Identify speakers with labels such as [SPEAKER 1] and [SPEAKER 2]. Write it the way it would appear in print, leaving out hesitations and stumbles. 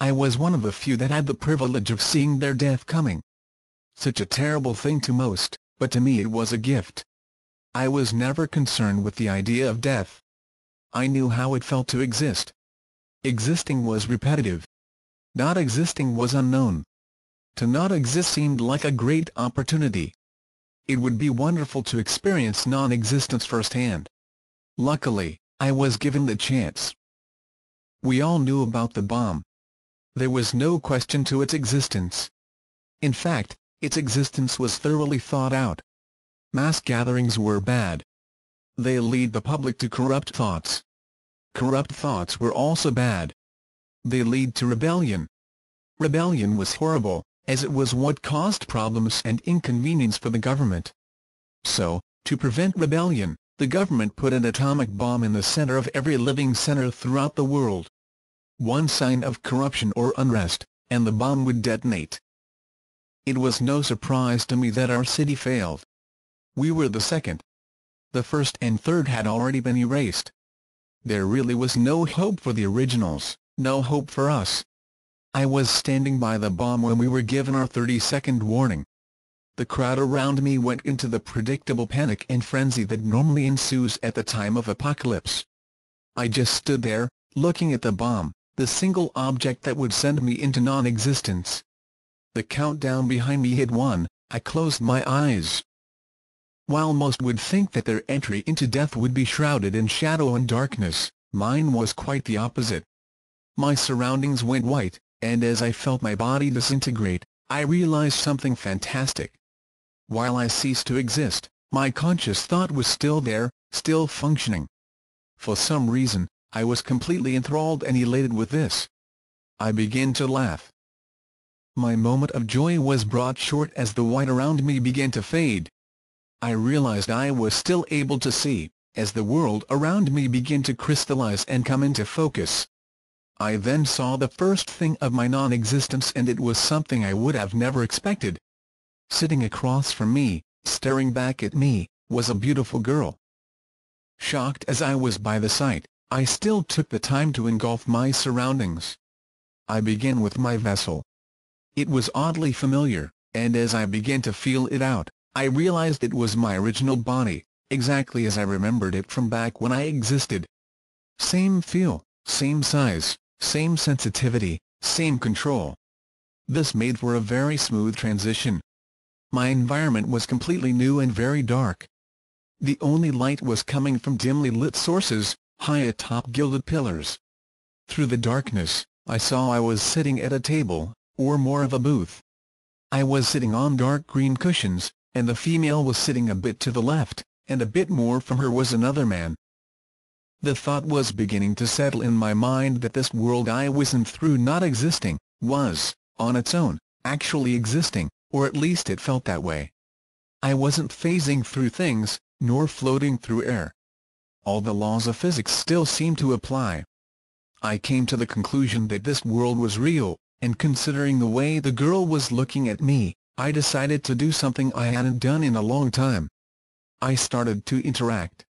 [SPEAKER 1] I was one of the few that had the privilege of seeing their death coming. Such a terrible thing to most, but to me it was a gift. I was never concerned with the idea of death. I knew how it felt to exist. Existing was repetitive. Not existing was unknown. To not exist seemed like a great opportunity. It would be wonderful to experience non-existence firsthand. Luckily, I was given the chance. We all knew about the bomb. There was no question to its existence. In fact, its existence was thoroughly thought out. Mass gatherings were bad. They lead the public to corrupt thoughts. Corrupt thoughts were also bad. They lead to rebellion. Rebellion was horrible, as it was what caused problems and inconvenience for the government. So, to prevent rebellion, the government put an atomic bomb in the center of every living center throughout the world. One sign of corruption or unrest, and the bomb would detonate. It was no surprise to me that our city failed. We were the second. The first and third had already been erased. There really was no hope for the originals, no hope for us. I was standing by the bomb when we were given our 30-second warning. The crowd around me went into the predictable panic and frenzy that normally ensues at the time of apocalypse. I just stood there, looking at the bomb, the single object that would send me into non-existence. The countdown behind me hit 1, I closed my eyes. While most would think that their entry into death would be shrouded in shadow and darkness, mine was quite the opposite. My surroundings went white, and as I felt my body disintegrate, I realized something fantastic. While I ceased to exist, my conscious thought was still there, still functioning. For some reason, I was completely enthralled and elated with this. I began to laugh. My moment of joy was brought short as the white around me began to fade. I realized I was still able to see, as the world around me began to crystallize and come into focus. I then saw the first thing of my non-existence, and it was something I would have never expected. Sitting across from me, staring back at me, was a beautiful girl. Shocked as I was by the sight, I still took the time to engulf my surroundings. I began with my vessel. It was oddly familiar, and as I began to feel it out, I realized it was my original body, exactly as I remembered it from back when I existed. Same feel, same size, same sensitivity, same control. This made for a very smooth transition. My environment was completely new and very dark. The only light was coming from dimly lit sources, high atop gilded pillars. Through the darkness, I saw I was sitting at a table, or more of a booth. I was sitting on dark green cushions, and the female was sitting a bit to the left, and a bit more from her was another man. The thought was beginning to settle in my mind that this world I was in, through not existing, was, on its own, actually existing, or at least it felt that way. I wasn't phasing through things, nor floating through air. All the laws of physics still seemed to apply. I came to the conclusion that this world was real, and considering the way the girl was looking at me, I decided to do something I hadn't done in a long time. I started to interact.